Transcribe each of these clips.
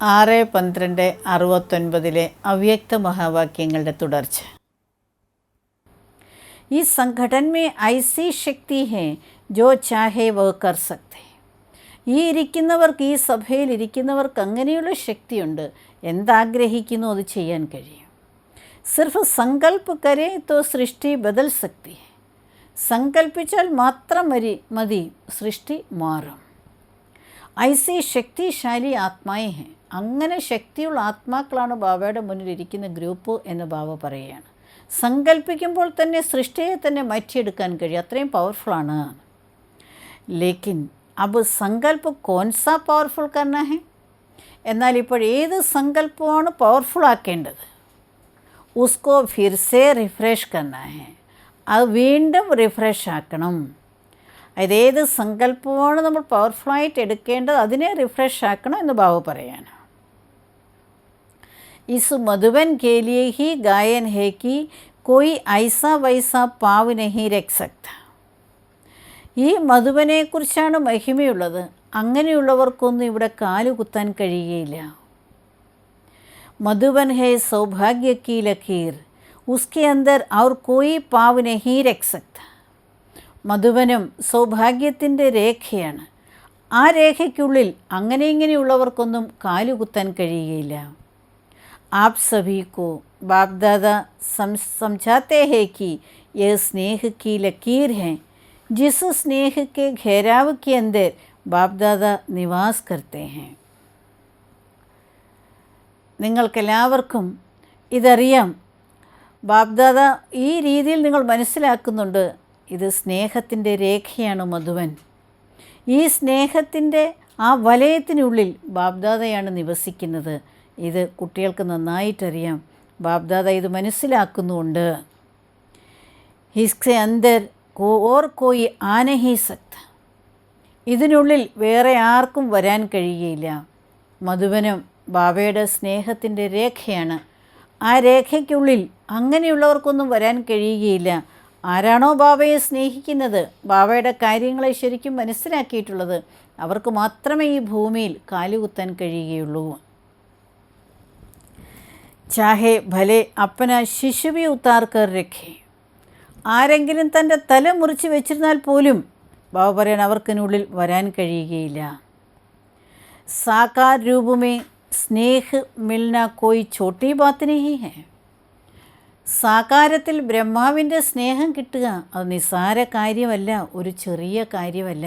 6-12-69 അവ്യക്ത മഹാവാക്യങ്ങളുടെ തുടർച്ച. इस संगठन में ऐसी शक्ति है जो चाहे वह कर सकते. ഈ ഇരിക്കുന്നവർക്ക്, ഈ സഭയിൽ ഇരിക്കുന്നവർക്ക് അങ്ങനെയുള്ള ശക്തിയുണ്ട്. എന്താഗ്രഹിക്കുന്നു അത് ചെയ്യാൻ കഴിയും. സിർഫ് സങ്കൽപ്പ് കരേ തോ സൃഷ്ടി ബദൽ സക്തി. സങ്കൽപ്പിച്ചാൽ മാത്രം മതി, സൃഷ്ടി മാറും. ഐസി ശക്തിശാലി ആത്മായേ ഹെ. അങ്ങനെ ശക്തിയുള്ള ആത്മാക്കളാണ് ബാബയുടെ മുന്നിലിരിക്കുന്ന ഗ്രൂപ്പ് എന്ന് ബാബ പറയുകയാണ്. സങ്കല്പിക്കുമ്പോൾ തന്നെ സൃഷ്ടിയെ തന്നെ മാറ്റിയെടുക്കാൻ കഴിയും, അത്രയും പവർഫുള്ളാണ്. ലേക്കിൻ അബ് സങ്കല്പ് കോൺസാ പവർഫുൾ കർണ ഹെ. എന്നാൽ ഇപ്പോൾ ഏത് സങ്കല്പമാണ് പവർഫുൾ ആക്കേണ്ടത്? ഉസ്കോ ഫിർസേ റിഫ്രഷ് കർണ ഹെ. അത് വീണ്ടും റിഫ്രഷ് ആക്കണം. അതേത് സങ്കല്പമാണ് നമ്മൾ പവർഫുള്ളായിട്ട് എടുക്കേണ്ടത്, അതിനെ റിഫ്രഷ് ആക്കണം എന്ന് ബാബ പറയാണ്. इस मधुबन के लिए ही गायन है कि कोई ऐसा वैसा पाव नहीं रख सकता. ഈ മധുബനെക്കുറിച്ചാണ് മഹിമയുള്ളത്. അങ്ങനെയുള്ളവർക്കൊന്നും ഇവിടെ കാലുകുത്താൻ കഴിയുകയില്ല. മധുബൻ ഹേ സൗഭാഗ്യ കി ലക്കീർ, ഉസ്കെ അന്തർ ഔർ കോയി പാവ് നഹീ രഖ് സക്ത. മധുബനം സൗഭാഗ്യത്തിൻ്റെ രേഖയാണ്. ആ രേഖയ്ക്കുള്ളിൽ അങ്ങനെ ഇങ്ങനെയുള്ളവർക്കൊന്നും കാലുകുത്താൻ കഴിയുകയില്ല. आप सभी को बाप दादा समझाते हैं कि यह स्नेह की लकीर है, जिस स्नेह के घेराव के अंदर बाप दादा निवास करते हैं. നിങ്ങൾക്കെല്ലാവർക്കും ഇതറിയാം. ബാപ്ദാദ ഈ രീതിയിൽ നിങ്ങൾ മനസ്സിലാക്കുന്നുണ്ട്. ഇത് സ്നേഹത്തിൻ്റെ രേഖയാണ് മധുവൻ. ഈ സ്നേഹത്തിൻ്റെ ആ വലയത്തിനുള്ളിൽ ബാപ്ദാദയാണ് നിവസിക്കുന്നത്. ഇത് കുട്ടികൾക്ക് നന്നായിട്ടറിയാം. ബാപ്ദാദ ഇത് മനസ്സിലാക്കുന്നുണ്ട്. ഹിസ്കെ അന്തർ ഓർ കോയി ആനഹി സക്ത. ഇതിനുള്ളിൽ വേറെ ആർക്കും വരാൻ കഴിയുകയില്ല. മധുബനം ബാബയുടെ സ്നേഹത്തിൻ്റെ രേഖയാണ്. ആ രേഖയ്ക്കുള്ളിൽ അങ്ങനെയുള്ളവർക്കൊന്നും വരാൻ കഴിയുകയില്ല. ആരാണോ ബാബയെ സ്നേഹിക്കുന്നത്, ബാബയുടെ കാര്യങ്ങളെ ശരിക്കും മനസ്സിലാക്കിയിട്ടുള്ളത്, അവർക്ക് മാത്രമേ ഈ ഭൂമിയിൽ കാലുകുത്താൻ കഴിയുകയുള്ളൂ. ചാഹെ ഭലെ അപ്പന ശിശുവി ഉത്താർക്കർ രഖേ. ആരെങ്കിലും തൻ്റെ തല മുറിച്ച് വെച്ചിരുന്നാൽ പോലും ബാബ പറയാൻ അവർക്കിനുള്ളിൽ വരാൻ കഴിയുകയില്ല. സാകാർ രൂപമേ സ്നേഹ് മിൽന കോയി ചോട്ടി ബാത്ത് നഹീ ഹെ. സാകാരത്തിൽ ബ്രഹ്മാവിൻ്റെ സ്നേഹം കിട്ടുക അത് നിസ്സാര കാര്യമല്ല, ഒരു ചെറിയ കാര്യമല്ല.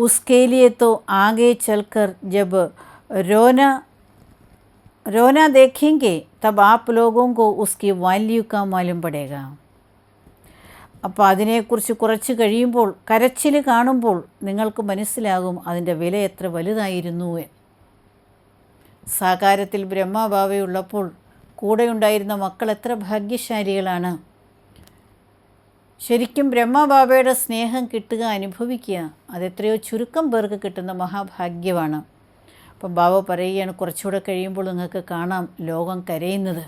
ഉസ്കേ ലിയേ തോ ആകെ ചൽക്കർ ജബ് रोना देखेंगे तब आप लोगों को उसकी वाल्यू का मालूम पड़ेगा. അപ്പോൾ അതിനെക്കുറിച്ച് കുറച്ച് കഴിയുമ്പോൾ, കരച്ചിൽ കാണുമ്പോൾ നിങ്ങൾക്ക് മനസ്സിലാകും അതിൻ്റെ വില എത്ര വലുതായിരുന്നു. സാകാരത്തിൽ ബ്രഹ്മബാബയുള്ളപ്പോൾ കൂടെയുണ്ടായിരുന്ന മക്കൾ എത്ര ഭാഗ്യശാലികളാണ്. ശരിക്കും ബ്രഹ്മബാബയുടെ സ്നേഹം കിട്ടുക, അനുഭവിക്കുക, അതെത്രയോ ചുരുക്കം പേർക്ക് കിട്ടുന്ന മഹാഭാഗ്യമാണ്. അപ്പം ബാബ പറയുകയാണ്, കുറച്ചുകൂടെ കഴിയുമ്പോൾ നിങ്ങൾക്ക് കാണാം ലോകം കരയുന്നത്.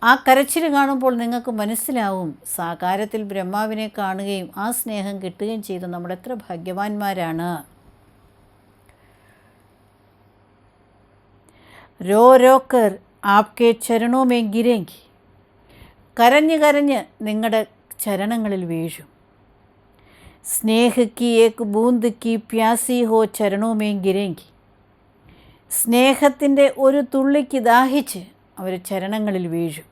ആ കരച്ചിൽ കാണുമ്പോൾ നിങ്ങൾക്ക് മനസ്സിലാവും സാകാരത്തിൽ ബ്രഹ്മാവിനെ കാണുകയും ആ സ്നേഹം കിട്ടുകയും ചെയ്ത് നമ്മൾ എത്ര ഭാഗ്യവാന്മാരാണ്. രോ രോക്കർ ആപ്കെ ചരണോ മേ ഗിരേങ്കി. കരഞ്ഞ് കരഞ്ഞ് നിങ്ങളുടെ ചരണങ്ങളിൽ വീഴും. സ്നേഹ് കി ഏക് ബൂന്ദ് കി പ്യാസി ഹോ ചരണോ മേ ഗിരേങ്കി. സ്നേഹത്തിൻ്റെ ഒരു തുള്ളിക്ക് ദാഹിച്ച് അവർ ചരണങ്ങളിൽ വീഴും.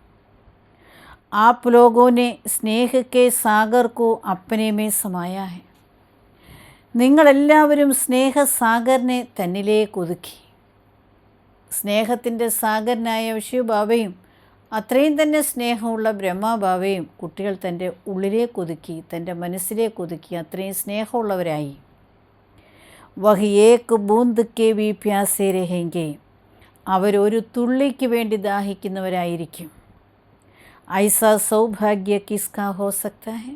ആപ് ലോഗോനെ സ്നേഹ് കെ സാഗർ കോ അപ്പനെ മേ സമായാ ഹെ. നിങ്ങളെല്ലാവരും സ്നേഹസാഗറിനെ തന്നിലേക്ക് ഒതുക്കി. സ്നേഹത്തിൻ്റെ സാഗരനായ വിഷ്ണുബാബയും അത്രയും തന്നെ സ്നേഹമുള്ള ബ്രഹ്മബാബയും കുട്ടികൾ തൻ്റെ ഉള്ളിലേക്ക് ഒതുക്കി, തൻ്റെ മനസ്സിലേക്ക് ഒതുക്കി, അത്രയും സ്നേഹമുള്ളവരായി. വഹ് ഏക് ബൂന്ദ് കെ വി പ്യാസേ രഹേങ്കെ. അവരൊരു തുള്ളിക്ക് വേണ്ടി ദാഹിക്കുന്നവരായിരിക്കും. ഐസാ സൗഭാഗ്യ കിസ്കാ ഹോ സക്താ ഹെ.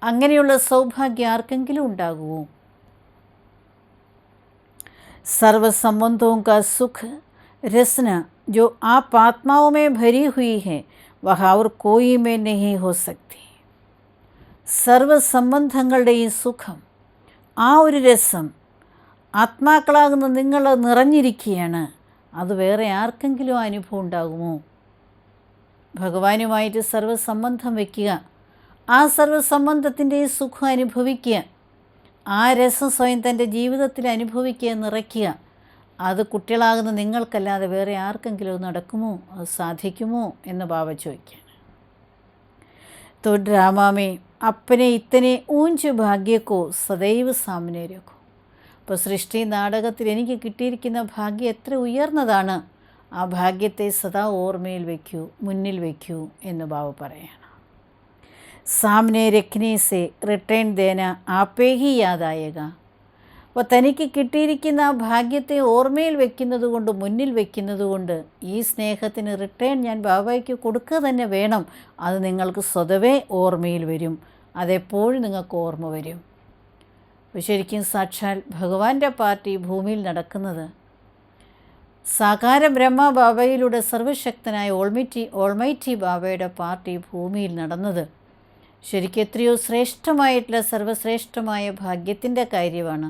അങ്ങനെയുള്ള സൗഭാഗ്യം ആർക്കെങ്കിലും ഉണ്ടാകുമോ? സർവസംബന്ധോं का सुख रसना जो आप आत्माओं में भरी हुई है वह और कोई में नहीं हो सकती. സർവസംബന്ധങ്ങളുടെയും സുഖം, ആ ഒരു രസം ആത്മാക്കളാകുന്ന നിങ്ങൾ നിറഞ്ഞിരിക്കുകയാണ്. അത് വേറെ ആർക്കെങ്കിലും അനുഭവം ഉണ്ടാകുമോ? ഭഗവാനുമായിട്ട് സർവ്വസംബന്ധം വയ്ക്കുക, ആ സർവ്വസംബന്ധത്തിൻ്റെ സുഖം അനുഭവിക്കുക, ആ രസം സ്വയം തൻ്റെ ജീവിതത്തിൽ അനുഭവിക്കുക, നിറയ്ക്കുക. അത് കുട്ടികളാകുന്ന നിങ്ങൾക്കല്ലാതെ വേറെ ആർക്കെങ്കിലും നടക്കുമോ? അത് സാധിക്കുമോ എന്ന് ബാബ ചോദിക്കുകയാണ്. तो ड्रामा में अपने इतने ऊंच भाग्य को सदैव सामने रखो. അപ്പോൾ സൃഷ്ടി നാടകത്തിൽ എനിക്ക് കിട്ടിയിരിക്കുന്ന ഭാഗ്യം എത്ര ഉയർന്നതാണ്, ആ ഭാഗ്യത്തെ സദാ ഓർമ്മയിൽ വയ്ക്കൂ, മുന്നിൽ വയ്ക്കൂ എന്ന് ബാബ പറയാണ്. സാമനെ രഖ്നെ സെ റിട്ടേൺ ദേന ആപ്പേ ഹി യാദായേഗ. അപ്പോൾ തനിക്ക് കിട്ടിയിരിക്കുന്ന ആ ഭാഗ്യത്തെ ഓർമ്മയിൽ വയ്ക്കുന്നത് കൊണ്ട്, മുന്നിൽ വയ്ക്കുന്നത് കൊണ്ട് ഈ സ്നേഹത്തിന് റിട്ടേൺ ഞാൻ ബാബയ്ക്ക് കൊടുക്കുക തന്നെ വേണം. അത് നിങ്ങൾക്ക് സ്വതവേ ഓർമ്മയിൽ വരും, അതെപ്പോഴും നിങ്ങൾക്ക് ഓർമ്മ വരും. ശരിക്കും സാക്ഷാൽ ഭഗവാന്റെ പാർട്ടി ഭൂമിയിൽ നടക്കുന്നത് സാകാര ബ്രഹ്മ ബാബയിലൂടെ സർവശക്തനായ ഓൾമൈറ്റി ബാബയുടെ പാർട്ടി ഭൂമിയിൽ നടന്നത് ശരിക്കും എത്രയോ ശ്രേഷ്ഠമായിട്ടുള്ള സർവ്വശ്രേഷ്ഠമായ ഭാഗ്യത്തിൻ്റെ കാര്യമാണ്.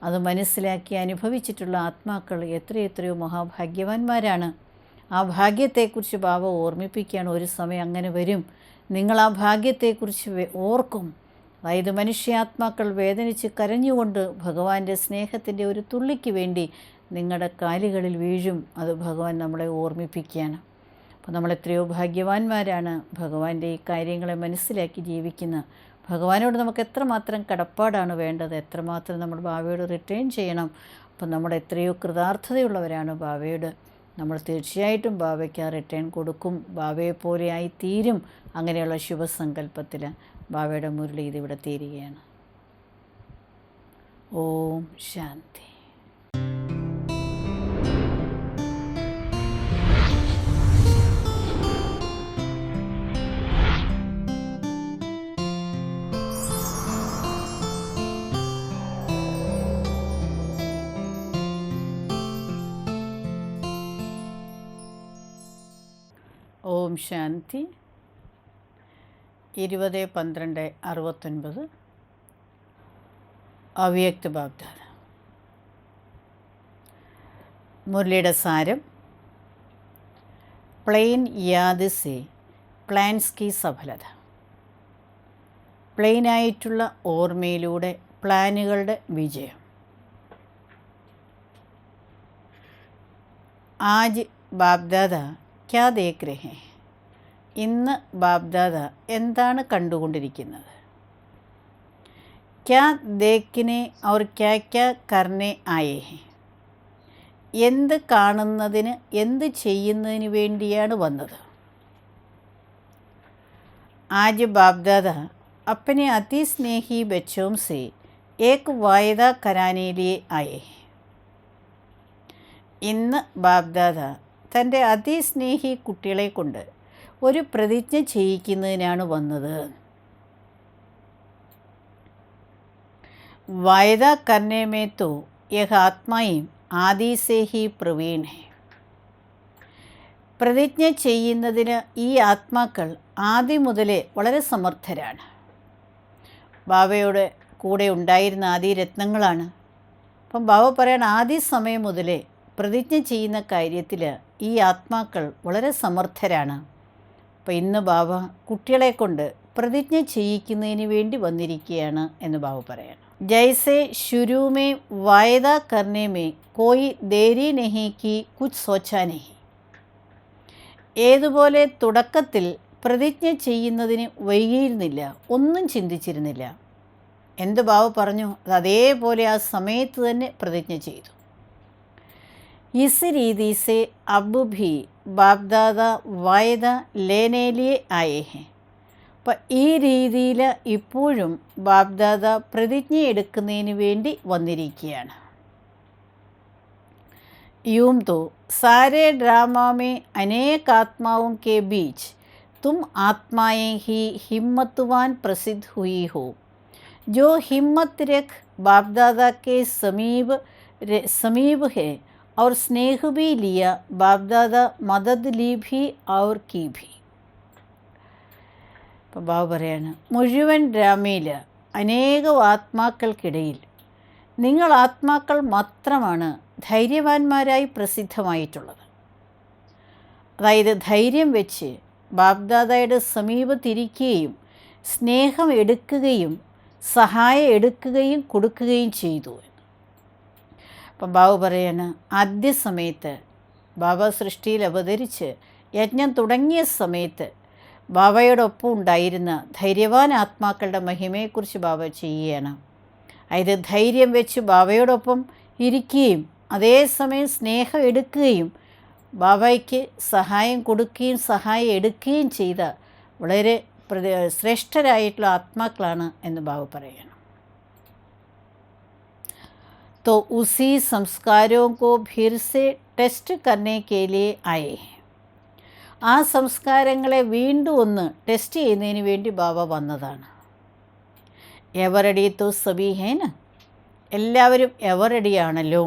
അത് മനസ്സിലാക്കി അനുഭവിച്ചിട്ടുള്ള ആത്മാക്കൾ എത്രയെത്രയോ മഹാഭാഗ്യവാന്മാരാണ്. ആ ഭാഗ്യത്തെക്കുറിച്ച് ബാബ ഓർമ്മിപ്പിക്കുകയാണ്. ഒരു സമയം അങ്ങനെ വരും, നിങ്ങൾ ആ ഭാഗ്യത്തെക്കുറിച്ച് ഓർക്കും. അതായത് മനുഷ്യാത്മാക്കൾ വേദനിച്ച് കരഞ്ഞുകൊണ്ട് ഭഗവാന്റെ സ്നേഹത്തിൻ്റെ ഒരു തുള്ളിക്ക് വേണ്ടി നിങ്ങളുടെ കാലുകളിൽ വീഴും. അത് ഭഗവാൻ നമ്മളെ ഓർമ്മിപ്പിക്കുകയാണ്. അപ്പോൾ നമ്മൾ എത്രയോ ഭാഗ്യവാന്മാരാണ് ഭഗവാന്റെ ഈ കാര്യങ്ങളെ മനസ്സിലാക്കി ജീവിക്കുന്ന. ഭഗവാനോട് നമുക്ക് എത്രമാത്രം കടപ്പാടാണ് വേണ്ടത്, എത്രമാത്രം നമ്മൾ ബാബയോട് റിട്ടേൺ ചെയ്യണം. അപ്പം നമ്മൾ എത്രയോ കൃതാർത്ഥതയുള്ളവരാണ് ബാബയോട്. നമ്മൾ തീർച്ചയായിട്ടും ബാബയ്ക്ക് ആ റിട്ടേൺ കൊടുക്കും, ബാബയെപ്പോലെ ആയി തീരും. അങ്ങനെയുള്ള ശുഭസങ്കല്പത്തിൽ ബാബയുടെ മുരളി ഇതിവിടെ തീരുകയാണ്. ഓം ശാന്തി. ഓം ശാന്തി. 20-12-69 അവ്യക്ത ബാബ്ദാദ. മുരളിയുടെ സാരം: പ്ലെയിൻ യാദ് സെ പ്ലാൻസ് കി സഫലത. പ്ലെയിനായിട്ടുള്ള ഓർമ്മയിലൂടെ പ്ലാനുകളുടെ വിജയം. ആജ് ബാബ്ദാദ ക്യാ ദേഖ് രഹേ. ഇന്ന് ബാബ്ദാദ എന്താണ് കണ്ടുകൊണ്ടിരിക്കുന്നത്? ക്യാ ദേഖ്നെ ഔർ ക്യാ ക്യാ കർനെ ആയേ ഹെ. എന്ത് കാണുന്നതിന്, എന്ത് ചെയ്യുന്നതിന് വേണ്ടിയാണ് വന്നത്? ആജ് ബാബ്ദാദ അപ്പനെ അതിസ്നേഹി ബച്ചോം സെ ഏക് വായദ കരാനെ ലിയേ ആയേ ഹെ. ഇന്ന് ബാബ്ദാദ തൻ്റെ അതിസ്നേഹി കുട്ടികളെ കൊണ്ട് ഒരു പ്രതിജ്ഞ ചെയ്യിക്കുന്നതിനാണ് വന്നത്. വായദ കർനെ മേ തോ യഹ് ആത്മായും ആദി സേ ഹി പ്രവീൺ ഹെ. പ്രതിജ്ഞ ചെയ്യുന്നതിന് ഈ ആത്മാക്കൾ ആദ്യം മുതലേ വളരെ സമർത്ഥരാണ്. ബാബയോട് കൂടെ ഉണ്ടായിരുന്ന ആദിരത്നങ്ങളാണ്. അപ്പം ബാബ പറയണ ആദ്യ സമയം മുതലേ പ്രതിജ്ഞ ചെയ്യുന്ന കാര്യത്തിൽ ഈ ആത്മാക്കൾ വളരെ സമർത്ഥരാണ്. അപ്പോൾ ഇന്ന് ബാബ കുട്ടികളെ കൊണ്ട് പ്രതിജ്ഞ ചെയ്യിക്കുന്നതിന് വേണ്ടി വന്നിരിക്കുകയാണ് എന്ന് ബാബ പറയാണ്. ജൈസെ ശുരൂമേ വായദ കർനെ മേ കോയി ദേരി നഹി കി കുച്ച് സോച്ചാ നഹി. ഏതുപോലെ തുടക്കത്തിൽ പ്രതിജ്ഞ ചെയ്യുന്നതിന് വൈകിയിരുന്നില്ല, ഒന്നും ചിന്തിച്ചിരുന്നില്ല. എന്ത് ബാബ പറഞ്ഞു അതേപോലെ ആ സമയത്ത് തന്നെ പ്രതിജ്ഞ ചെയ്തു. ഇസ് രീതി സെ അബ് ഭി ബാബ്ദാദ വായദ ലേനെ ലിയേ ആയേ ഹെ. അപ്പം ഈ രീതിയിൽ ഇപ്പോഴും ബാബ്ദാദ പ്രതിജ്ഞ എടുക്കുന്നതിന് വേണ്ടി വന്നിരിക്കുകയാണ്. यूं तो सारे ड्रामा में अनेक आत्माओं के बीच तुम आत्माएं ही हिम्मतवान प्रसिद्ध हुई हो, जो हिम्मत रख बापदादा के समीप है और स्नेह भी लिया, बापदादा मदद ली भी और की भी. ഇപ്പോൾ ബാബു പറയാണ്, മുഴുവൻ ഡ്രാമയിൽ അനേകം ആത്മാക്കൾക്കിടയിൽ നിങ്ങൾ ആത്മാക്കൾ മാത്രമാണ് ധൈര്യവാന്മാരായി പ്രസിദ്ധമായിട്ടുള്ളത്. അതായത് ധൈര്യം വെച്ച് ബാബ്ദാദയുടെ സമീപത്തിരിക്കുകയും സ്നേഹം എടുക്കുകയും സഹായം എടുക്കുകയും കൊടുക്കുകയും ചെയ്തു. അപ്പം ബാബ പറയാണ്, ആദ്യ സമയത്ത് ബാബ സൃഷ്ടിയിൽ അവതരിച്ച് യജ്ഞം തുടങ്ങിയ സമയത്ത് ബാബയോടൊപ്പം ഉണ്ടായിരുന്ന ധൈര്യവാൻ ആത്മാക്കളുടെ മഹിമയെക്കുറിച്ച് ബാബ ചെയ്യുകയാണ്. അതായത് ധൈര്യം വെച്ച് ബാബയോടൊപ്പം ഇരിക്കുകയും അതേസമയം സ്നേഹം എടുക്കുകയും ബാബയ്ക്ക് സഹായം കൊടുക്കുകയും സഹായം എടുക്കുകയും ചെയ്ത വളരെ ശ്രേഷ്ഠരായിട്ടുള്ള ആത്മാക്കളാണ് എന്ന് ബാബ പറയുകയാണ്. तो उसी संस्कारों को फिर से ടെസ്റ്റ് करने के लिए आए. ആ സംസ്കാരങ്ങളെ വീണ്ടും ഒന്ന് ടെസ്റ്റ് ചെയ്യുന്നതിന് വേണ്ടി ബാബ വന്നതാണ്. എവറടി തോ സബി ഹേന, എല്ലാവരും എവറടിയാണല്ലോ.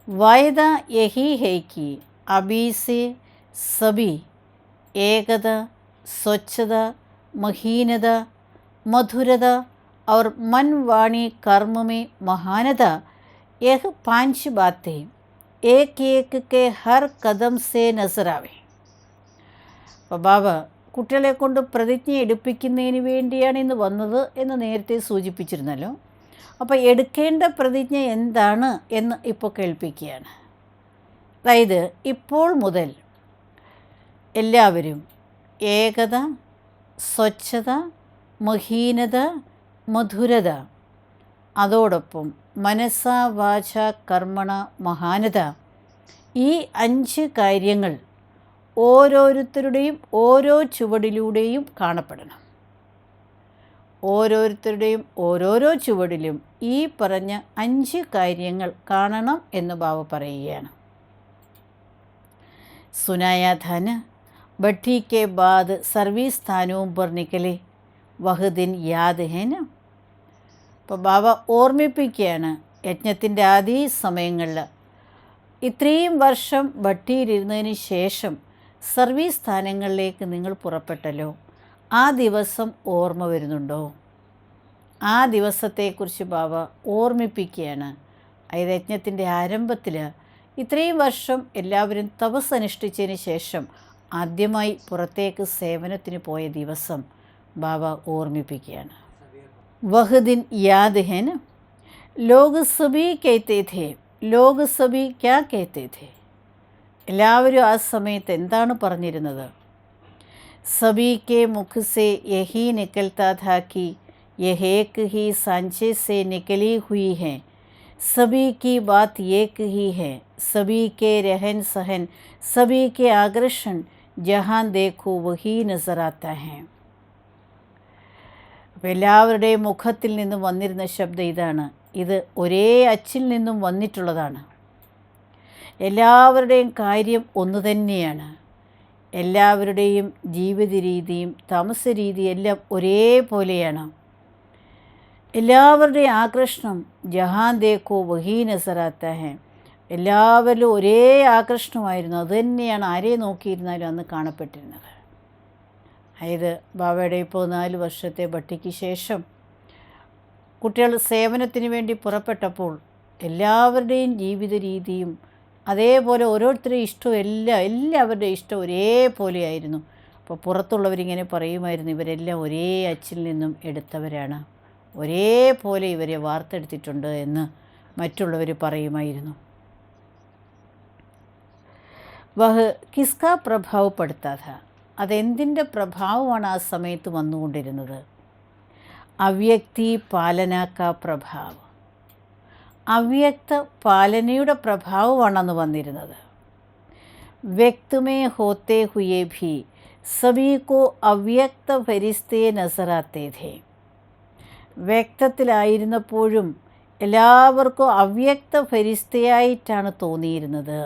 വായദ യഹി ഹേ കി അബി സെ സബി ഏകത, സ്വച്ഛത, മഹീനത, മധുരത और मन वाणी कर्म में महानता, यह 5 बातें एक एक के हर कदम से नजर आवे. അപ്പോൾ ബാബ കുട്ടികളെ കൊണ്ട് പ്രതിജ്ഞ എടുപ്പിക്കുന്നതിന് വേണ്ടിയാണ് ഇന്ന് വന്നത് എന്ന് നേരത്തെ സൂചിപ്പിച്ചിരുന്നല്ലോ. അപ്പോൾ എടുക്കേണ്ട പ്രതിജ്ഞ എന്താണ് എന്ന് ഇപ്പോൾ കേൾപ്പിക്കുകയാണ്. അതായത് ഇപ്പോൾ മുതൽ എല്ലാവരും ഏകത, സ്വച്ഛത, മഹീനത, മധുരത, അതോടൊപ്പം മനസ്സ വാച കർമ്മണ മഹാനത, ഈ 5 കാര്യങ്ങൾ ഓരോരുത്തരുടെയും ഓരോ ചുവടിലൂടെയും കാണപ്പെടണം. ഓരോരുത്തരുടെയും ഓരോരോ ചുവടിലും ഈ പറഞ്ഞ 5 കാര്യങ്ങൾ കാണണം എന്ന് ബാബ പറയുകയാണ്. സുനായ ധന ഭട്ടി കെ ബാദ് സർവീസ് സ്ഥാനവും पर निकले വഹ ദിൻ യാദ് ഹേന. അപ്പോൾ ബാബ ഓർമ്മിപ്പിക്കുകയാണ്, യജ്ഞത്തിൻ്റെ ആദ്യ സമയങ്ങളിൽ ഇത്രയും വർഷം ഭട്ടിയിലിരുന്നതിന് ശേഷം സർവീസ് സ്ഥാനങ്ങളിലേക്ക് നിങ്ങൾ പുറപ്പെട്ടല്ലോ, ആ ദിവസം ഓർമ്മ വരുന്നുണ്ടോ? ആ ദിവസത്തെക്കുറിച്ച് ബാബ ഓർമ്മിപ്പിക്കുകയാണ്. അതായത് യജ്ഞത്തിൻ്റെ ആരംഭത്തിൽ ഇത്രയും വർഷം എല്ലാവരും തപസ് അനുഷ്ഠിച്ചതിന് ശേഷം ആദ്യമായി പുറത്തേക്ക് സേവനത്തിന് പോയ ദിവസം ബാബ ഓർമ്മിപ്പിക്കുകയാണ്. വഹ് ദിൻ യാദ് ഹെ ന. ലോഗ് സബി കേത്തെ ഥേ, ലോഗ് സബി ക്യാ കേത്തെ ഥേ, എല്ലാവരും ആ സമയത്ത് എന്താണ് പറഞ്ഞിരുന്നത്? സബി കെ മുഖ് സെ യഹി നിക്കൽത്താ ഥാ കി യഹ് ഏക് ഹി സാഞ്ചെ സെ നിക്കലി ഹുയി ഹെ, സബി കി ബാത് ഏക് ഹി ഹെ, സബി കെ രഹൻ സഹൻ, സബി കെ ആകർഷൺ ജഹാൻ ദേഖോ വഹി നസർ ആത്താ ഹെ. അപ്പോൾ എല്ലാവരുടെയും മുഖത്തിൽ നിന്നും വന്നിരുന്ന ശബ്ദം ഇതാണ്. ഇത് ഒരേ അച്ചിൽ നിന്നും വന്നിട്ടുള്ളതാണ്. എല്ലാവരുടെയും കാര്യം ഒന്നു തന്നെയാണ്. എല്ലാവരുടെയും ജീവിത രീതിയും താമസ രീതിയും എല്ലാം ഒരേപോലെയാണ്. എല്ലാവരുടെയും ആകർഷണം ജഹാൻ ദേഖോ വഹി നസറാത്ത ഹെ, എല്ലാവരിലും ഒരേ ആകർഷണമായിരുന്നു. അതുതന്നെയാണ് ആരെ നോക്കിയിരുന്നാലും അന്ന് കാണപ്പെട്ടിരുന്നത്. അതായത് ബാബയുടെ ഇപ്പോൾ 4 വർഷത്തെ ഭട്ടിക്ക് ശേഷം കുട്ടികൾ സേവനത്തിന് വേണ്ടി പുറപ്പെട്ടപ്പോൾ എല്ലാവരുടെയും ജീവിത രീതിയും അതേപോലെ ഓരോരുത്തരുടെയും ഇഷ്ടവും എല്ലാവരുടെയും ഇഷ്ടം ഒരേപോലെയായിരുന്നു. അപ്പോൾ പുറത്തുള്ളവരിങ്ങനെ പറയുമായിരുന്നു, ഇവരെല്ലാം ഒരേ അച്ചിൽ നിന്നും എടുത്തവരാണ്, ഒരേപോലെ ഇവരെ വാർത്തെടുത്തിട്ടുണ്ട് എന്ന് മറ്റുള്ളവർ പറയുമായിരുന്നു. വഹ് കിസ്കാ പ്രഭാവ് പെടുത്താത, അതെന്തിൻ്റെ പ്രഭാവമാണ് ആ സമയത്ത് വന്നുകൊണ്ടിരുന്നത്? അവ്യക്തി പാലനാക്ക പ്രഭാവ്, അവ്യക്ത പാലനയുടെ പ്രഭാവമാണ് അന്ന് വന്നിരുന്നത്. വ്യക്തമേ ഹോത്തെ ഹുയേ ഭി സബീ കോ അവ്യക്ത ഫരിസ്തേ നസറാത്തേ ഥേ, വ്യക്തത്തിലായിരുന്നപ്പോഴും എല്ലാവർക്കും അവ്യക്ത ഫരിസ്തയായിട്ടാണ് തോന്നിയിരുന്നത്.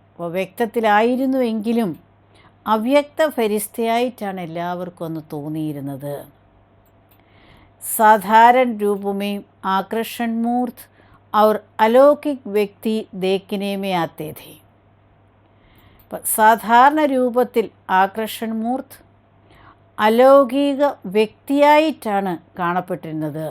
അപ്പോൾ വ്യക്തത്തിലായിരുന്നുവെങ്കിലും അവ്യക്ത ഫരിസ്തയായിട്ടാണ് എല്ലാവർക്കും അന്ന് തോന്നിയിരുന്നത്. साधारण रूप में आकर्षण मूर्त और अलौकिक व्यक्ति देखने में आते थे. സാധാരണ രൂപത്തിൽ ആകർഷൺ മൂർത്ത് അലൗകിക വ്യക്തിയായിട്ടാണ് കാണപ്പെട്ടിരുന്നത്.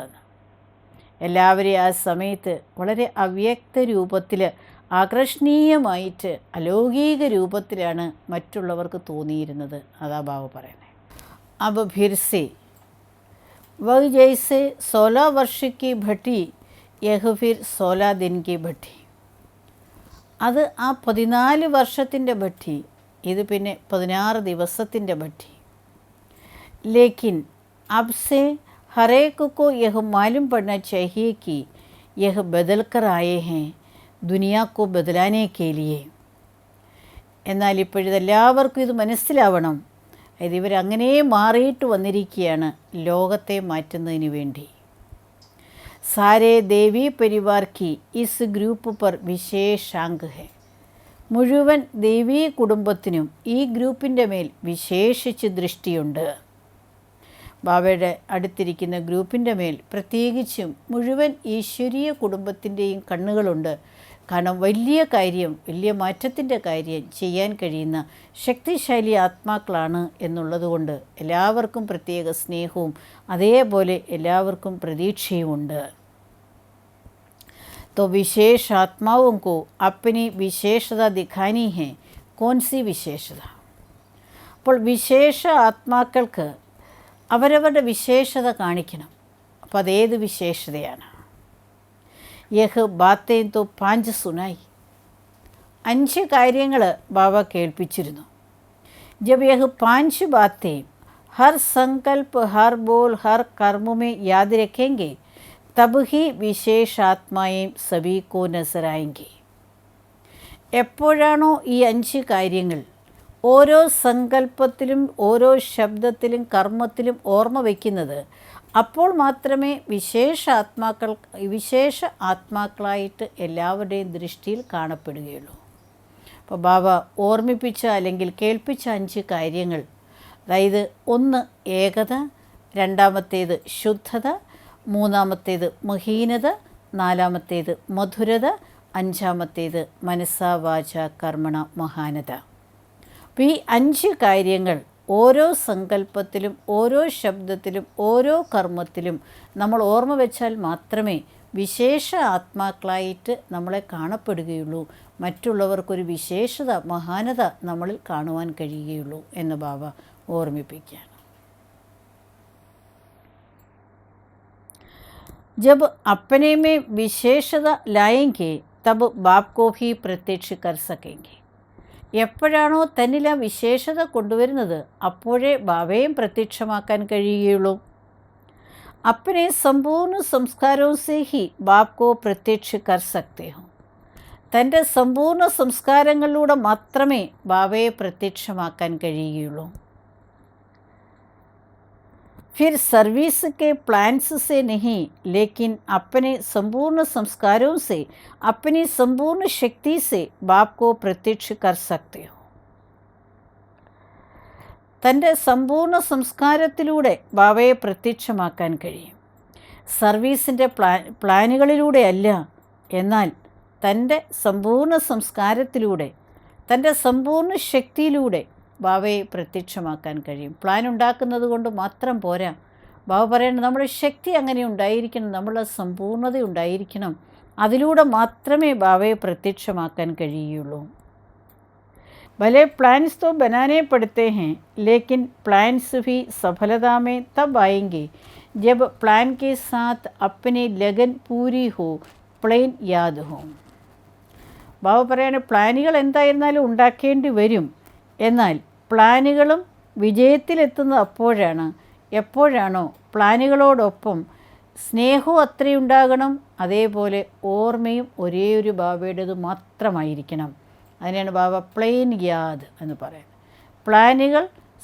എല്ലാവരെയും ആ സമയത്ത് വളരെ അവ്യക്ത രൂപത്തിൽ, ആകർഷണീയമായിട്ട്, അലൗകിക രൂപത്തിലാണ് മറ്റുള്ളവർക്ക് തോന്നിയിരുന്നത്. അതാ ബാബ പറയുന്നത്. अब फिर से वह जैसे 16 वर्ष की भट्टी, यह फिर 16 दिन की भट्टी. അത് ആ 14 വർഷത്തിൻ്റെ ഭട്ടി, ഇത് പിന്നെ 16 ദിവസത്തിൻ്റെ ഭട്ടി. लेकिन अब से हर एक को यह मालूम पड़ना चाहिए कि यह बदल कर आए हैं दुनिया को बदलाने के लिए. എന്നാൽ ഇപ്പോഴിതെല്ലാവർക്കും ഇത് മനസ്സിലാവണം. ഇത് ഇവരങ്ങനെ മാറിയിട്ട് വന്നിരിക്കുകയാണ് ലോകത്തെ മാറ്റുന്നതിന് വേണ്ടി. സാരേ ദേവി പരിവാർ കി ഇസ് ഗ്രൂപ്പ് പർ വിശേഷാംഗ് ഹെ. മുഴുവൻ ദേവീ കുടുംബത്തിനും ഈ ഗ്രൂപ്പിൻ്റെ മേൽ വിശേഷിച്ച് ദൃഷ്ടിയുണ്ട്. ബാബയുടെ അടുത്തിരിക്കുന്ന ഗ്രൂപ്പിൻ്റെ മേൽ പ്രത്യേകിച്ചും മുഴുവൻ ഈശ്വരീയ കുടുംബത്തിൻ്റെയും കണ്ണുകളുണ്ട്. കാരണം വലിയ കാര്യം, വലിയ മാറ്റത്തിൻ്റെ കാര്യം ചെയ്യാൻ കഴിയുന്ന ശക്തിശാലി ആത്മാക്കളാണ് എന്നുള്ളതുകൊണ്ട് എല്ലാവർക്കും പ്രത്യേക സ്നേഹവും അതേപോലെ എല്ലാവർക്കും പ്രതീക്ഷയുമുണ്ട്. तो विशेष आत्माओं को अपनी विशेषता दिखानी है. कौन सी विशेषता? അപ്പോൾ വിശേഷ ആത്മാക്കൾക്ക് അവരവരുടെ വിശേഷത കാണിക്കണം. അപ്പോൾ അതേത് വിശേഷതയാണ്? യഹ് ബാത്തേം തോ 5 സുനായി. 5 കാര്യങ്ങൾ ബാബ കേൾപ്പിച്ചിരുന്നു. ജബ് യഹ് 5 ബാത്തേം ഹർ സങ്കൽപ്പ്, ഹർ ബോൽ, ഹർ കർമ്മ में याद रखेंगे तब ही विशेष आत्माएं सभी को नजर आएंगी. എപ്പോഴാണോ ഈ 5 കാര്യങ്ങൾ ഓരോ സങ്കല്പത്തിലും ഓരോ ശബ്ദത്തിലും കർമ്മത്തിലും ഓർമ്മ വയ്ക്കുന്നത്, അപ്പോൾ മാത്രമേ വിശേഷ ആത്മാക്കളായിട്ട് എല്ലാവരുടെയും ദൃഷ്ടിയിൽ കാണപ്പെടുകയുള്ളൂ. അപ്പോൾ ബാബ ഓർമ്മിപ്പിച്ച അല്ലെങ്കിൽ കേൾപ്പിച്ച 5 കാര്യങ്ങൾ, അതായത് 1 ഏകത, 2 ശുദ്ധത, 3 മഹീനത, 4 മധുരത, 5 മനസ്സാ വാച കർമ്മണ മഹാനത. അപ്പോൾ ഈ 5 കാര്യങ്ങൾ ഓരോ സങ്കല്പത്തിലും ഓരോ ശബ്ദത്തിലും ഓരോ കർമ്മത്തിലും നമ്മൾ ഓർമ്മ വെച്ചാൽ മാത്രമേ വിശേഷ ആത്മാക്കളായിട്ട് നമ്മളെ കാണപ്പെടുകയുള്ളൂ, മറ്റുള്ളവർക്കൊരു വിശേഷത, മഹാനത നമ്മളിൽ കാണുവാൻ കഴിയുകയുള്ളൂ എന്ന് ബാബ ഓർമ്മിപ്പിക്കുകയാണ്. जब अपने में विशेषता लाएंगे तब बाप को भी प्रत्यक्ष कर सकेंगे. എപ്പോഴാണോ തന്നിൽ ആ വിശേഷത കൊണ്ടുവരുന്നത് അപ്പോഴേ ബാബയും പ്രത്യക്ഷമാക്കാൻ കഴിയുകയുള്ളൂ. अपने संपूर्ण संस्कारों से ही बाप को प्रत्यक्ष कर सकते हो. തൻ്റെ സമ്പൂർണ്ണ സംസ്കാരങ്ങളിലൂടെ മാത്രമേ ബാബയെ പ്രത്യക്ഷമാക്കാൻ കഴിയുകയുള്ളൂ. फिर सर्विस के प्लान्स से नहीं, लेकिन अपने संपूर्ण संस्कारों से, अपनी संपूर्ण शक्ति से बाप को प्रत्यक्ष कर सकते हो. തൻ്റെ സമ്പൂർണ്ണ സംസ്കാരത്തിലൂടെ ബാബയെ പ്രത്യക്ഷമാക്കാൻ കഴിയും. സർവീസിൻ്റെ പ്ലാനുകളിലൂടെയല്ല, എന്നാൽ തൻ്റെ സമ്പൂർണ്ണ സംസ്കാരത്തിലൂടെ, തൻ്റെ സമ്പൂർണ്ണ ശക്തിയിലൂടെ ബാബയെ പ്രത്യക്ഷമാക്കാൻ കഴിയും. പ്ലാൻ ഉണ്ടാക്കുന്നത് കൊണ്ട് മാത്രം പോരാ. ബാബ പറയുന്നത് നമ്മുടെ ശക്തി അങ്ങനെ ഉണ്ടായിരിക്കണം, നമ്മളുടെ സമ്പൂർണ്ണത ഉണ്ടായിരിക്കണം. അതിലൂടെ മാത്രമേ ബാബയെ പ്രത്യക്ഷമാക്കാൻ കഴിയുകയുള്ളൂ. भले प्लान्स तो बनाने पड़ते हैं, लेकिन प्लान्स भी सफलता में तब आएंगे जब प्लान के साथ अपनी लगन पूरी हो, प्लान याद हो. ബാബ പറയുന്നത് പ്ലാനുകൾ എന്തായിരുന്നാലും ഉണ്ടാക്കേണ്ടി വരും, എന്നാൽ പ്ലാനുകളും വിജയത്തിലെത്തുന്നത് അപ്പോഴാണ്, എപ്പോഴാണോ പ്ലാനുകളോടൊപ്പം സ്നേഹവും അത്രയുണ്ടാകണം, അതേപോലെ ഓർമ്മയും ഒരേ ഒരു ബാബയുടേത് മാത്രമായിരിക്കണം. അതിനാണ് ബാബ പ്ലെയിൻ യാദ് എന്ന് പറയുന്നത്. പ്ലാനുകൾ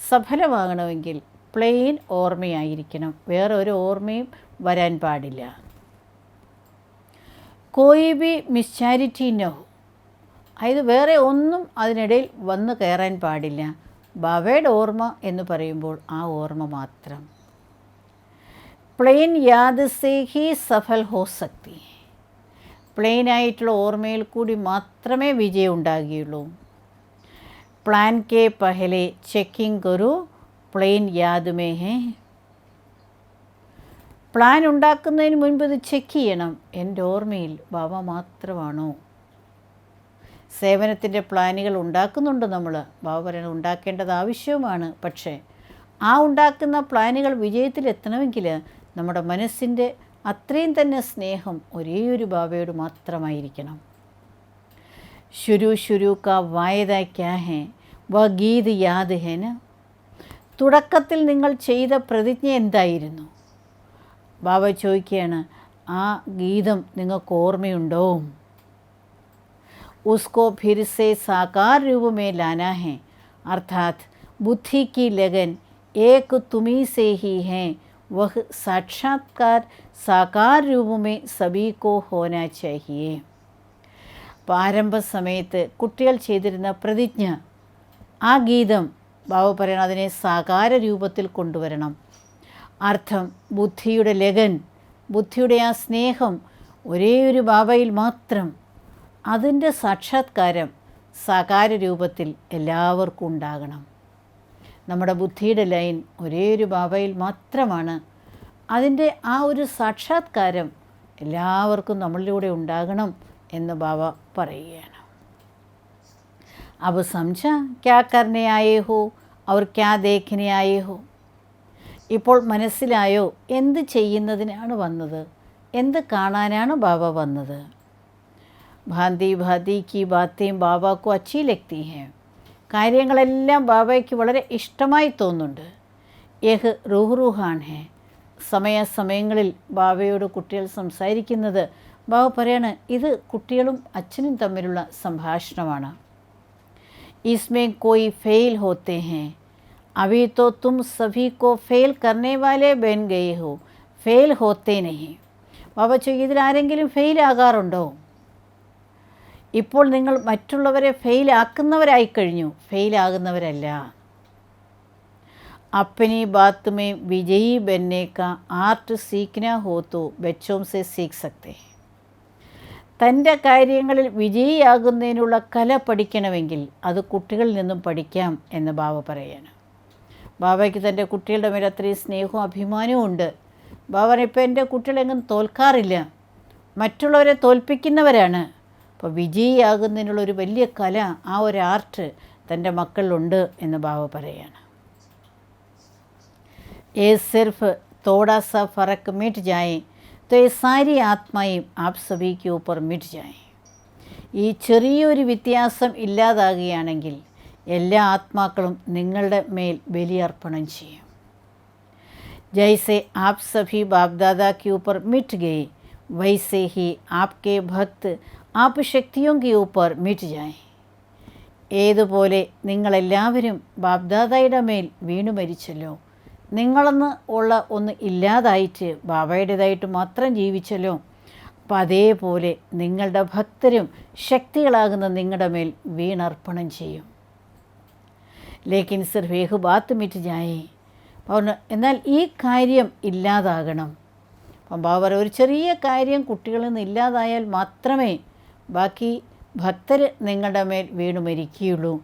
സഫലമാകണമെങ്കിൽ പ്ലെയിൻ ഓർമ്മയായിരിക്കണം, വേറെ ഒരു ഓർമ്മയും വരാൻ പാടില്ല. കോയി ബി മിസ്ചാരിറ്റി നോ, അതായത് വേറെ ഒന്നും അതിനിടയിൽ വന്നു കയറാൻ പാടില്ല. ബാബയുടെ ഓർമ്മ എന്ന് പറയുമ്പോൾ ആ ഓർമ്മ മാത്രം. Plain Yaad say he Safal ഹോ സക്തി. പ്ലെയിനായിട്ടുള്ള ഓർമ്മയിൽ കൂടി മാത്രമേ വിജയം ഉണ്ടാകുകയുള്ളൂ. പ്ലാൻ കെ പഹലെ ചെക്കിംഗ് കരു, പ്ലെയിൻ യാദ് മേ ഹേ. പ്ലാൻ ഉണ്ടാക്കുന്നതിന് മുൻപ് ഇത് ചെക്ക് ചെയ്യണം, എൻ്റെ ഓർമ്മയിൽ ബാബ മാത്രമാണോ. സേവനത്തിൻ്റെ പ്ലാനുകൾ ഉണ്ടാക്കുന്നുണ്ട് നമ്മൾ, ബാബ പറയുന്നത് ഉണ്ടാക്കേണ്ടത് ആവശ്യവുമാണ്. പക്ഷേ ആ ഉണ്ടാക്കുന്ന പ്ലാനുകൾ വിജയത്തിലെത്തണമെങ്കിൽ നമ്മുടെ മനസ്സിൻ്റെ അത്രയും തന്നെ സ്നേഹം ഒരേ ഒരു ബാബയോട് മാത്രമായിരിക്കണം. ശുരു കാ വായദ ക്യാ ഹേ വ ഗീത് യാദ് ഹേന. തുടക്കത്തിൽ നിങ്ങൾ ചെയ്ത പ്രതിജ്ഞ എന്തായിരുന്നു? ബാബ ചോദിക്കുകയാണ്, ആ ഗീതം നിങ്ങൾക്ക് ഓർമ്മയുണ്ടോ? ഉസ്കോ ഫിർ സെ സാകാർ രൂപ മേ ലാനാ ഹേ, അർത്ഥാത് ബുദ്ധി की लगन एक तुम्ही से ही है, वह साक्षात्कार साकार रूप में सभी को होना चाहिए. പ്രാരംഭ സമയത്ത് കുട്ടികൾ ചെയ്തിരുന്ന പ്രതിജ്ഞ, ആ ഗീതം ബാബ പറയണം അതിനെ സാകാര രൂപത്തിൽ കൊണ്ടുവരണം. അർത്ഥം ബുദ്ധിയുടെ ലഗൻ, ബുദ്ധിയുടെ ആ സ്നേഹം ഒരേ ഒരു ബാബയിൽ മാത്രം, അതിൻ്റെ സാക്ഷാത്കാരം സാകാര രൂപത്തിൽ എല്ലാവർക്കും ഉണ്ടാകണം. നമ്മുടെ ബുദ്ധിയുടെ ലൈൻ ഒരേ ഒരു ബാബയിൽ മാത്രമാണ്. അതിൻ്റെ ആ ഒരു സാക്ഷാത്കാരം എല്ലാവർക്കും നമ്മളിലൂടെ ഉണ്ടാകണം എന്ന് ബാബ പറയുകയാണ്. अब समझा क्या करने आए हो और क्या देखने आए हो. ഇപ്പോൾ മനസ്സിലായോ എന്ത് ചെയ്യുന്നതിനാണ് വന്നത്, എന്ത് കാണാനാണ് ബാബ വന്നത്. ഭാന്തി ഭാതി കി ബാത്തേം ബാബാക്കു അച്ചി ലഗ്തി ഹേ. കാര്യങ്ങളെല്ലാം ബാബയ്ക്ക് വളരെ ഇഷ്ടമായി തോന്നുന്നുണ്ട്. യഹ് റൂഹാൻ ഹേ. സമയങ്ങളിൽ ബാബയോട് കുട്ടികൾ സംസാരിക്കുന്നത് ബാബ പറയാണ്, ഇത് കുട്ടികളും അച്ഛനും തമ്മിലുള്ള സംഭാഷണമാണ്. इसमें कोई फेल होते हैं, अभी तो तुम सभी को फेल करने वाले बन गए हो, फेल होते नहीं. ബാബ ചോദിക്കും, ഇതിലാരെങ്കിലും ഫെയിൽ ആകാറുണ്ടോ? ഇപ്പോൾ നിങ്ങൾ മറ്റുള്ളവരെ ഫെയിൽ ആക്കുന്നവരായി കഴിഞ്ഞു, ഫെയിൽ ആകുന്നവരല്ല. अपनी बात में विजयी बनने का आर्ट सीखना हो तो बच्चों से सीख सकते हैं. തൻ്റെ കാര്യങ്ങളിൽ വിജയിയാകുന്നതിനുള്ള കല പഠിക്കണമെങ്കിൽ അത് കുട്ടികളിൽ നിന്നും പഠിക്കാം എന്ന് ബാബ പറയുകയാണ്. ബാബയ്ക്ക് തൻ്റെ കുട്ടികളുടെ മേൽ അത്രയും സ്നേഹവും അഭിമാനവും ഉണ്ട്. ബാബ ഇപ്പോൾ എൻ്റെ കുട്ടികളെങ്ങും തോൽക്കാറില്ല, മറ്റുള്ളവരെ തോൽപ്പിക്കുന്നവരാണ്. അപ്പോൾ വിജയിയാകുന്നതിനുള്ളൊരു വലിയ കല, ആ ഒരു ആർട്ട് തൻ്റെ മക്കളിലുണ്ട് എന്ന് ബാബ പറയുകയാണ്. ഏ സിർഫ് തോടാ സാ ഫറക്ക് മിറ്റ് ജായേ तो ये सारी ആത്മായും ആപ് സഭയ്ക്ക് ഊപ്പർ മിറ്റ് ജായേ. ഈ ചെറിയൊരു വ്യത്യാസം ഇല്ലാതാകുകയാണെങ്കിൽ എല്ലാ ആത്മാക്കളും നിങ്ങളുടെ മേൽ ബലിയർപ്പണം ചെയ്യും. ജൈസെ ആപ് സഭി ബാപ്ദാദാ के ऊपर मिट गए, वैसे ही आपके भक्त आप शक्तियों के ऊपर मिट जाएं. ഏതുപോലെ നിങ്ങളെല്ലാവരും ബാപ്ദാദായുടെ മേൽ വീണു മരിച്ചല്ലോ, നിങ്ങളെന്ന് ഉള്ള ഒന്ന് ഇല്ലാതായിട്ട് ബാബയുടേതായിട്ട് മാത്രം ജീവിച്ചല്ലോ, അപ്പം അതേപോലെ നിങ്ങളുടെ ഭക്തരും ശക്തികളാകുന്ന നിങ്ങളുടെ മേൽ വീണർപ്പണം ചെയ്യും. ലേക്കിൻ സിർഫ് ഏഹ് ബാത്ത് മിറ്റ് ജായേ. എന്നാൽ ഈ കാര്യം ഇല്ലാതാകണം. അപ്പം ബാബ ഒരു ചെറിയ കാര്യം കുട്ടികളിൽ നിന്ന് ഇല്ലാതായാൽ മാത്രമേ ബാക്കി ഭക്തർ നിങ്ങളുടെ മേൽ വീണു മരിക്കുകയുള്ളൂ,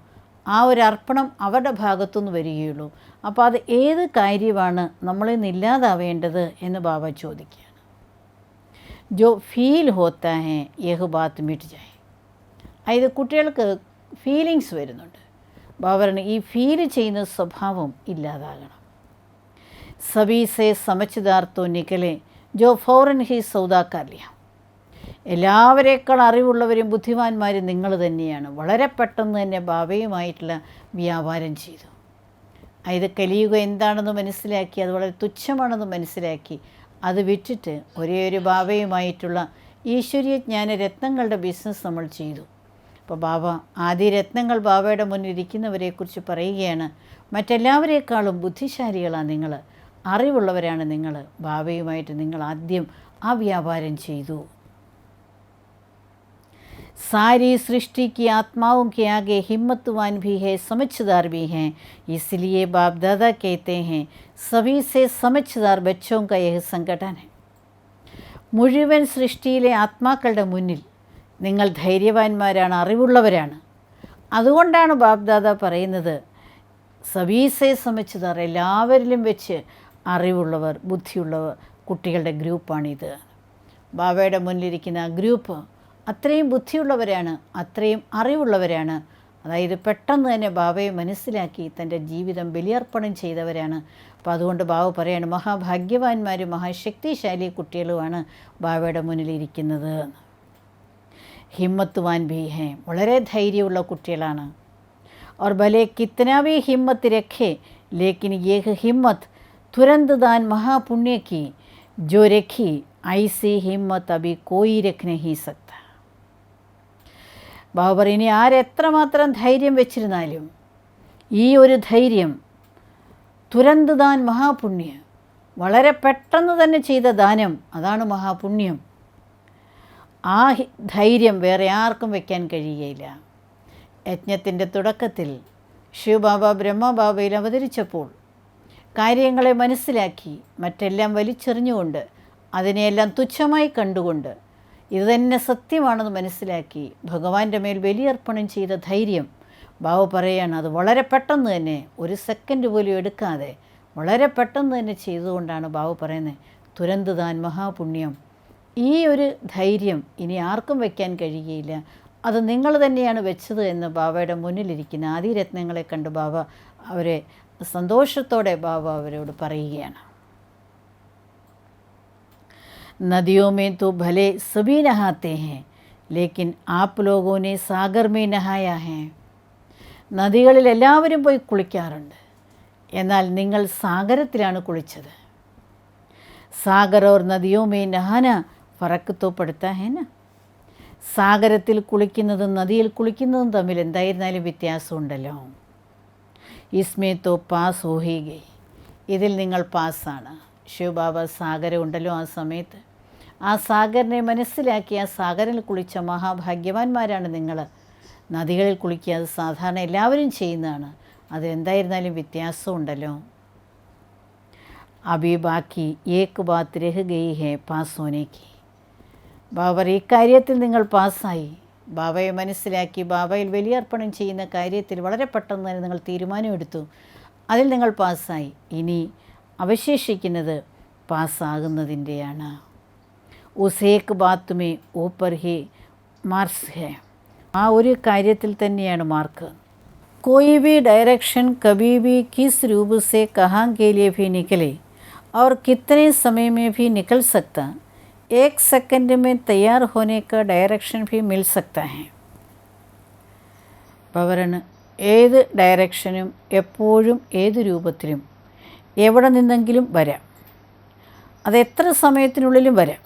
ആ ഒരു അർപ്പണം അവരുടെ ഭാഗത്തുനിന്ന് വരികയുള്ളൂ. അപ്പോൾ അത് ഏത് കാര്യമാണ് നമ്മളിൽ നിന്ന് ഇല്ലാതാവേണ്ടത് എന്ന് ബാബ ചോദിക്കുകയാണ്. ജോ ഫീൽ ഹോത്താ ഹേ യഹ് ബാത്ത് മിറ്റ് ജായേ. അതായത് കുട്ടികൾക്ക് ഫീലിങ്സ് വരുന്നുണ്ട്. ബാബ പറഞ്ഞു ഈ ഫീൽ ചെയ്യുന്ന സ്വഭാവം ഇല്ലാതാകണം. സബീ സേ സമജ്ദാർ തോ നികലെ ജോ ഫൗറൻ ഹി സൗദാ കർ ലിയ. എല്ലാവരേക്കാൾ അറിവുള്ളവരും ബുദ്ധിമാന്മാരും നിങ്ങൾ തന്നെയാണ്. വളരെ പെട്ടെന്ന് തന്നെ ബാബയുമായിട്ടുള്ള വ്യാപാരം ചെയ്തു. ഇത് കലിയുഗം എന്താണെന്ന് മനസ്സിലാക്കി, അത് വളരെ തുച്ഛമാണെന്ന് മനസ്സിലാക്കി, അത് വിറ്റിട്ട് ഒരേ ഒരു ബാബയുമായിട്ടുള്ള ഈശ്വരീയ ജ്ഞാന രത്നങ്ങളുടെ ബിസിനസ് നമ്മൾ ചെയ്തു. അപ്പോൾ ബാബ ആദ്യ രത്നങ്ങൾ ബാബയുടെ മുന്നിൽ ഇരിക്കുന്നവരെക്കുറിച്ച് പറയുകയാണ്, മറ്റെല്ലാവരേക്കാളും ബുദ്ധിശാലികളാണ് നിങ്ങൾ, അറിവുള്ളവരാണ് നിങ്ങൾ, ബാബയുമായിട്ട് നിങ്ങൾ ആദ്യം ആ വ്യാപാരം ചെയ്തു. सारी सृष्टि की आत्माओं के आगे हिम्मतवान भी है, समझदार भी हैं. इसलिए बाप दादा कहते हैं सभी से समझदार बच्चों का यह संगठन है. മുഴുവൻ സൃഷ്ടിയിലെ ആത്മാക്കളുടെ മുന്നിൽ നിങ്ങൾ ധൈര്യവാന്മാരാണ്, അറിവുള്ളവരാണ്. അതുകൊണ്ടാണ് ബാപ്ദാദ പറയുന്നത് സബീസെ സമജ്ദാർ, എല്ലാവരിലും വെച്ച് അറിവുള്ളവർ, ബുദ്ധിയുള്ളവർ കുട്ടികളുടെ ഗ്രൂപ്പാണിത്. ബാബയുടെ മുന്നിലിരിക്കുന്ന ആ ഗ്രൂപ്പ് അത്രയും ബുദ്ധിയുള്ളവരാണ്, അത്രയും അറിവുള്ളവരാണ്. അതായത് പെട്ടെന്ന് തന്നെ ബാബയെ മനസ്സിലാക്കി തൻ്റെ ജീവിതം ബലിയർപ്പണം ചെയ്തവരാണ്. അപ്പോൾ അതുകൊണ്ട് ബാബ പറയാണ്, മഹാഭാഗ്യവാന്മാരും മഹാശക്തിശാലി കുട്ടികളുമാണ് ബാബയുടെ മുന്നിലിരിക്കുന്നത്. ഹിമ്മത്ത്വാൻ ഭീ ഹേ, വളരെ ധൈര്യമുള്ള കുട്ടികളാണ്. और भले कितना भी हिम्मत रखे लेकिन यह हिम्मत तुरंत दान महापुण्य की जो रखी ऐसी हिम्मत अभी कोई रख नहीं सकता. ബാബർ ഇനി ആരെത്രമാത്രം ധൈര്യം വെച്ചിരുന്നാലും ഈ ഒരു ധൈര്യം തുരന്ത് ദാൻ മഹാപുണ്യ, വളരെ പെട്ടെന്ന് തന്നെ ചെയ്ത ദാനം, അതാണ് മഹാപുണ്യം. ആ ധൈര്യം വേറെ ആർക്കും വയ്ക്കാൻ കഴിയുകയില്ല. യജ്ഞത്തിൻ്റെ തുടക്കത്തിൽ ശിവബാബ ബ്രഹ്മബാബയിൽ അവതരിച്ചപ്പോൾ കാര്യങ്ങളെ മനസ്സിലാക്കി മറ്റെല്ലാം വലിച്ചെറിഞ്ഞുകൊണ്ട് അതിനെയെല്ലാം തുച്ഛമായി കണ്ടുകൊണ്ട് ഇതുതന്നെ സത്യമാണെന്ന് മനസ്സിലാക്കി ഭഗവാന്റെ മേൽ ബലിയർപ്പണം ചെയ്ത ധൈര്യം ബാബ പറയാണ്, അത് വളരെ പെട്ടെന്ന് തന്നെ, ഒരു സെക്കൻഡ് പോലും എടുക്കാതെ വളരെ പെട്ടെന്ന് തന്നെ ചെയ്തുകൊണ്ടാണ് ബാബ പറയുന്നത് തുരന്ത് ദാൻ മഹാപുണ്യം. ഈ ഒരു ധൈര്യം ഇനി ആർക്കും വയ്ക്കാൻ കഴിയുകയില്ല, അത് നിങ്ങൾ തന്നെയാണ് വെച്ചത് എന്ന് ബാബയുടെ മുന്നിലിരിക്കുന്ന ആദിരത്നങ്ങളെ കണ്ട് ബാബ അവരെ സന്തോഷത്തോടെ ബാബ അവരോട് പറയുകയാണ്. नदियों में तो भले सभी नहाते हैं लेकिन आप लोगों ने सागर में नहाया है. നദികളിൽ എല്ലാവരും പോയി കുളിക്കാറുണ്ട്, എന്നാൽ നിങ്ങൾ സാഗരത്തിലാണ് കുളിച്ചത്. സാഗർ और नदियों में नहाना फर्क तो पड़ता है ना. സാഗരത്തിൽ കുളിക്കുന്നതും നദിയിൽ കുളിക്കുന്നതും തമ്മിൽ എന്തായിരുന്നാലും വ്യത്യാസമുണ്ടല്ലോ. ഇസ്മേ തോ പാസ് ഹോ ഹി ഗയി, ഇതിൽ നിങ്ങൾ പാസ്സാണ്. ശിവബാബ സാഗരം ഉണ്ടല്ലോ ആ സമയത്ത്, ആ സാഗറിനെ മനസ്സിലാക്കി ആ സാഗറിൽ കുളിച്ച മഹാഭാഗ്യവാന്മാരാണ് നിങ്ങൾ. നദികളിൽ കുളിക്കുക അത് സാധാരണ എല്ലാവരും ചെയ്യുന്നതാണ്, അത് എന്തായിരുന്നാലും വ്യത്യാസമുണ്ടല്ലോ. അബി ബാക്കി ഏക് ബാത്ത് രഹ് ഗയി ഹേ പാസ് ഹോനേക്ക്. ബാബർ ഈ കാര്യത്തിൽ നിങ്ങൾ പാസ്സായി. ബാബയെ മനസ്സിലാക്കി ബാബയിൽ ബലിയർപ്പണം ചെയ്യുന്ന കാര്യത്തിൽ വളരെ പെട്ടെന്ന് തന്നെ നിങ്ങൾ തീരുമാനമെടുത്തു, അതിൽ നിങ്ങൾ പാസ്സായി. ഇനി അവശേഷിക്കുന്നത് പാസ്സാകുന്നതിൻ്റെയാണ്. ഉസേക്ക് ബാത്തുമേ ഊപ്പർ ഹി മാർക്സ് ഹേ, ആ ഒരു കാര്യത്തിൽ തന്നെയാണ് മാർക്ക്. कोई भी डायरेक्शन कभी भी किस रूप से कहाँ के लिए भी निकले और कितने समय में भी निकल सकता, एक सेकंड में तैयार होने का डायरेक्शन भी मिल सकता है. പവറിന് ഏത് ഡയറക്ഷനും എപ്പോഴും ഏത് രൂപത്തിലും എവിടെ നിന്നെങ്കിലും വരാം, അതെത്ര സമയത്തിനുള്ളിലും വരാം.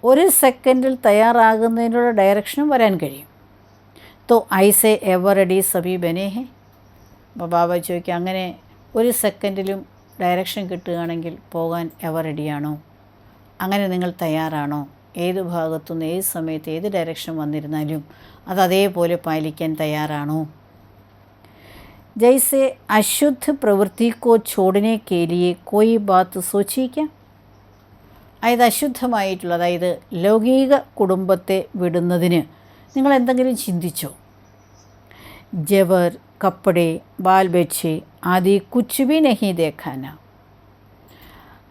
ഒരു സെക്കൻഡിൽ തയ്യാറാകുന്നതിനുള്ള ഡയറക്ഷനും വരാൻ കഴിയും. तो ऐसे एवर रेडी सभी बने हैं. അപ്പോൾ ബാബ ചോദിക്കുക, അങ്ങനെ ഒരു സെക്കൻഡിലും ഡയറക്ഷൻ കിട്ടുകയാണെങ്കിൽ പോകാൻ എവർ റെഡിയാണോ? അങ്ങനെ നിങ്ങൾ തയ്യാറാണോ? ഏത് ഭാഗത്തുനിന്ന് ഏത് സമയത്ത് ഏത് ഡയറക്ഷൻ വന്നിരുന്നാലും അത് അതേപോലെ പാലിക്കാൻ തയ്യാറാണോ? जैसे अशुद्ध प्रवृत्ति को छोड़ने के लिए कोई बात सोची क्या? അതായത് അശുദ്ധമായിട്ടുള്ള, അതായത് ലൗകിക കുടുംബത്തെ വിടുന്നതിന് നിങ്ങൾ എന്തെങ്കിലും ചിന്തിച്ചോ? ജവർ കപ്പടെ ബാൽ ബച്ചെ ആദി കുച്ച് ബി നഹി ദേഖാന.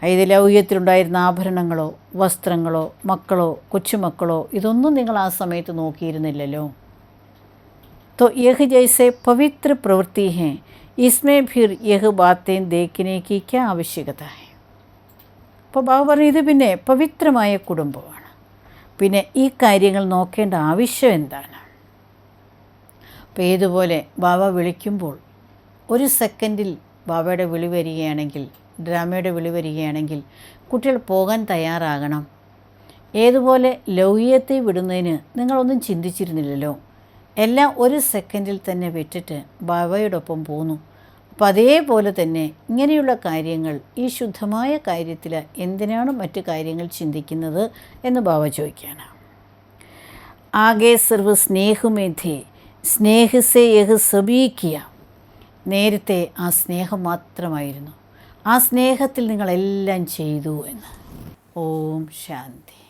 അതായത് ലൗകികത്തിലുണ്ടായിരുന്ന ആഭരണങ്ങളോ വസ്ത്രങ്ങളോ മക്കളോ കൊച്ചുമക്കളോ ഇതൊന്നും നിങ്ങൾ ആ സമയത്ത് നോക്കിയിരുന്നില്ലല്ലോ. तो यह जैसे पवित्र प्रवृत्ति हैं, इसमें फिर यह बातें देखने की क्या आवश्यकता है? അപ്പോൾ ബാബ പറഞ്ഞു, ഇത് പിന്നെ പവിത്രമായ കുടുംബമാണ്, പിന്നെ ഈ കാര്യങ്ങൾ നോക്കേണ്ട ആവശ്യം എന്താണ്? അപ്പോൾ ഏതുപോലെ ബാബ വിളിക്കുമ്പോൾ ഒരു സെക്കൻഡിൽ ബാബയുടെ വിളി വരികയാണെങ്കിൽ, ഡ്രാമയുടെ വിളി വരികയാണെങ്കിൽ കുട്ടികൾ പോകാൻ തയ്യാറാകണം. ഏതുപോലെ ലൗകികത്തെ വിടുന്നതിന് നിങ്ങളൊന്നും ചിന്തിച്ചിരുന്നില്ലല്ലോ, എല്ലാം ഒരു സെക്കൻഡിൽ തന്നെ വിട്ടിട്ട് ബാബയോടൊപ്പം പോന്നു. അപ്പോൾ അതേപോലെ തന്നെ ഇങ്ങനെയുള്ള കാര്യങ്ങൾ, ഈ ശുദ്ധമായ കാര്യത്തിൽ എന്തിനാണ് മറ്റു കാര്യങ്ങൾ ചിന്തിക്കുന്നത് എന്ന് ബാബ ചോദിക്കുകയാണ്. ആകെ സർവ സ്നേഹമേധേ സ്നേഹസേ യഹ് സബീ കിയ. നേരത്തെ ആ സ്നേഹം മാത്രമായിരുന്നു, ആ സ്നേഹത്തിൽ നിങ്ങളെല്ലാം ചെയ്തു എന്ന്. ഓം ശാന്തി.